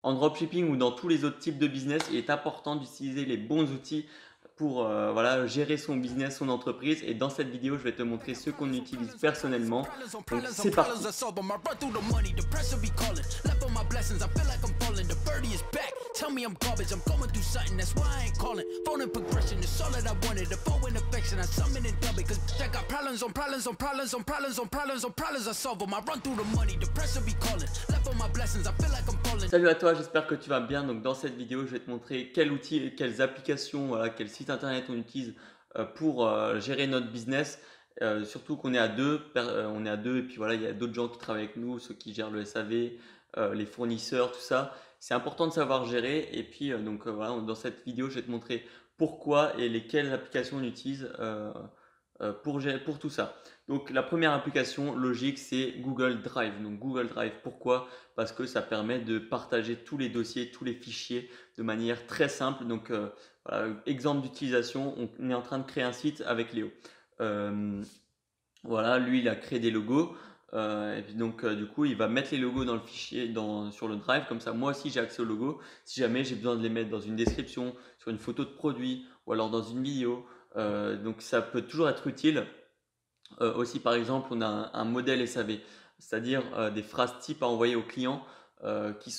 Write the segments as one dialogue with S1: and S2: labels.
S1: En dropshipping ou dans tous les autres types de business, il est important d'utiliser les bons outils pour voilà, gérer son business, son entreprise. Et dans cette vidéo, je vais te montrer ce qu'on utilise personnellement. Donc c'est parti.
S2: Tell me I'm garbage, I'm going through something, that's why I ain't calling. Phone and progression is all that I wanted. The phone and affection, I summon and dub it. Cause I got problems on problems on problems on problems on problems on problems, I solve them. I run through the money, the pressure be calling. Left on my blessings, I feel like I'm falling.
S1: Salut à toi, j'espère que tu vas bien. Donc dans cette vidéo, je vais te montrer quels outils et quelles applications, voilà, quel site internet on utilise pour gérer notre business. Surtout qu'on est à deux, on est à deux et puis voilà, il y a d'autres gens qui travaillent avec nous, ceux qui gèrent le SAV, les fournisseurs, tout ça. C'est important de savoir gérer. Et puis voilà, dans cette vidéo, je vais te montrer pourquoi et lesquelles applications on utilise pour tout ça. Donc la première application logique, c'est Google Drive. Donc Google Drive, pourquoi? Parce que ça permet de partager tous les dossiers, tous les fichiers de manière très simple. Donc voilà, exemple d'utilisation, on est en train de créer un site avec Léo. Voilà, lui il a créé des logos. Et puis donc du coup il va mettre les logos dans le fichier sur le drive, comme ça moi aussi j'ai accès aux logos si jamais j'ai besoin de les mettre dans une description, sur une photo de produit ou alors dans une vidéo. Donc ça peut toujours être utile. Aussi par exemple on a un modèle SAV, c'est-à-dire des phrases types à envoyer aux clients qui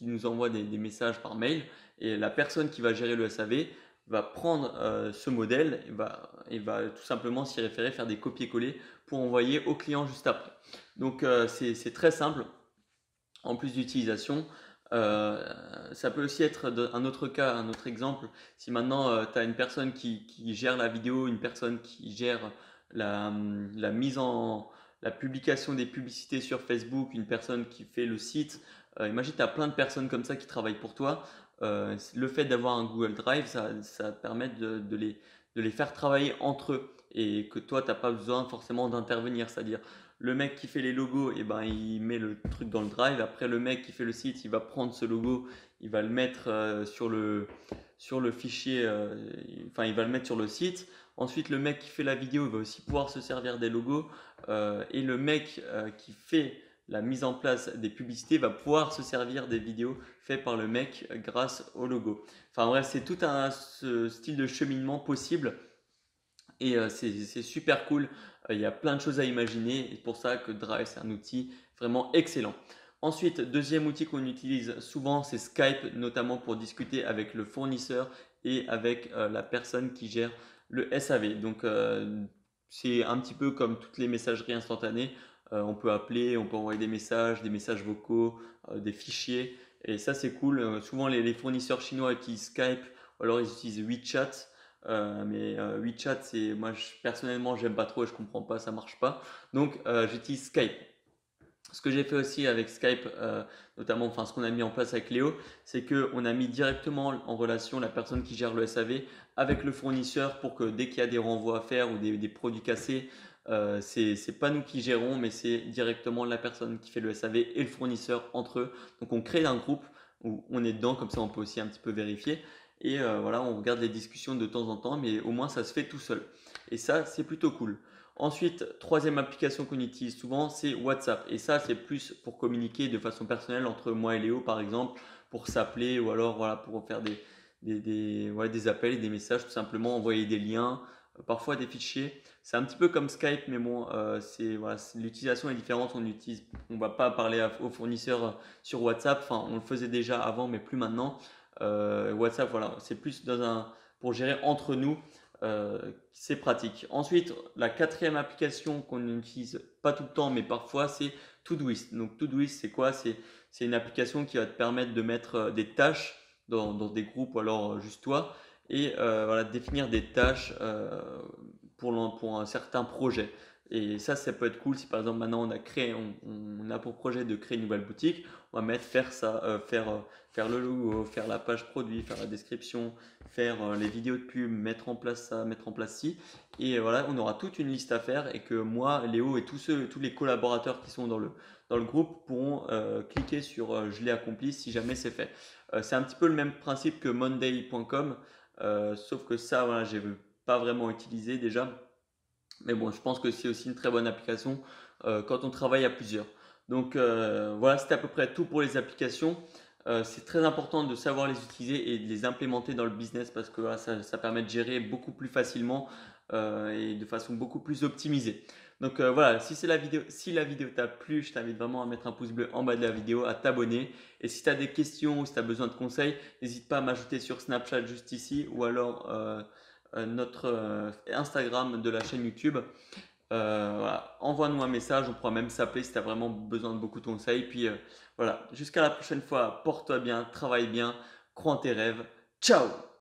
S1: nous envoient des messages par mail, et la personne qui va gérer le SAV va prendre ce modèle et va tout simplement s'y référer, faire des copier-coller pour envoyer au client juste après. Donc c'est très simple en plus d'utilisation. Ça peut aussi être un autre cas, un autre exemple. Si maintenant tu as une personne qui gère la vidéo, une personne qui gère la mise en la publication des publicités sur Facebook, une personne qui fait le site. Imagine, tu as plein de personnes comme ça qui travaillent pour toi. Le fait d'avoir un Google Drive, ça permet de les faire travailler entre eux et que toi, tu n'as pas besoin forcément d'intervenir. C'est-à-dire, le mec qui fait les logos, et ben, il met le truc dans le drive. Après, le mec qui fait le site, il va prendre ce logo, il va le mettre sur le fichier, enfin, il va le mettre sur le site. Ensuite, le mec qui fait la vidéo, il va aussi pouvoir se servir des logos. Et le mec qui fait la mise en place des publicités va pouvoir se servir des vidéos faites par le mec grâce au logo. Enfin bref, c'est tout ce style de cheminement possible. Et c'est super cool. Il y a plein de choses à imaginer. Et c'est pour ça que Drive, c'est un outil vraiment excellent. Ensuite, deuxième outil qu'on utilise souvent, c'est Skype, notamment pour discuter avec le fournisseur et avec la personne qui gère le SAV. Donc, c'est un petit peu comme toutes les messageries instantanées. On peut appeler, on peut envoyer des messages vocaux, des fichiers. Et ça, c'est cool. Souvent, les fournisseurs chinois utilisent Skype ou alors ils utilisent WeChat. Mais WeChat, personnellement, j'aime pas trop et je comprends pas, ça marche pas. Donc, j'utilise Skype. Ce que j'ai fait aussi avec Skype, notamment, enfin, ce qu'on a mis en place avec Léo, c'est qu'on a mis directement en relation la personne qui gère le SAV avec le fournisseur pour que dès qu'il y a des renvois à faire ou des produits cassés, c'est pas nous qui gérons, mais c'est directement la personne qui fait le SAV et le fournisseur entre eux. Donc, on crée un groupe où on est dedans, comme ça on peut aussi un petit peu vérifier. Et voilà, on regarde les discussions de temps en temps, mais au moins ça se fait tout seul. Et ça, c'est plutôt cool. Ensuite, troisième application qu'on utilise souvent, c'est WhatsApp. Et ça, c'est plus pour communiquer de façon personnelle entre moi et Léo, par exemple, pour s'appeler ou alors voilà, pour faire des appels et des messages, tout simplement, envoyer des liens, parfois des fichiers. C'est un petit peu comme Skype, mais bon, voilà, l'utilisation est différente. On va pas parler aux fournisseurs sur WhatsApp. Enfin, on le faisait déjà avant, mais plus maintenant. WhatsApp, voilà, c'est plus pour gérer entre nous. C'est pratique. Ensuite, la quatrième application qu'on n'utilise pas tout le temps, mais parfois, c'est Todoist. Donc, Todoist, c'est quoi? C'est une application qui va te permettre de mettre des tâches dans des groupes ou alors juste toi, et voilà, définir des tâches pour un certain projet. Et ça peut être cool si par exemple maintenant on a pour projet de créer une nouvelle boutique, on va mettre faire ça, faire le logo, faire la page produit, faire la description, faire les vidéos de pub, mettre en place ça, mettre en place ci. Et voilà, on aura toute une liste à faire et que moi, Léo et tous les collaborateurs qui sont dans le groupe pourront cliquer sur je l'ai accompli si jamais c'est fait. C'est un petit peu le même principe que monday.com, sauf que ça, voilà, j'ai pas vraiment utilisé déjà. Mais bon, je pense que c'est aussi une très bonne application quand on travaille à plusieurs. Donc voilà, c'était à peu près tout pour les applications. C'est très important de savoir les utiliser et de les implémenter dans le business parce que voilà, ça permet de gérer beaucoup plus facilement et de façon beaucoup plus optimisée. Donc voilà, si la vidéo t'a plu, je t'invite vraiment à mettre un pouce bleu en bas de la vidéo, à t'abonner. Et si tu as des questions ou si tu as besoin de conseils, n'hésite pas à m'ajouter sur Snapchat juste ici ou alors notre Instagram de la chaîne YouTube. Voilà, envoie-nous un message, on pourra même s'appeler si tu as vraiment besoin de beaucoup de conseils. Puis voilà, jusqu'à la prochaine fois, porte-toi bien, travaille bien, crois en tes rêves. Ciao!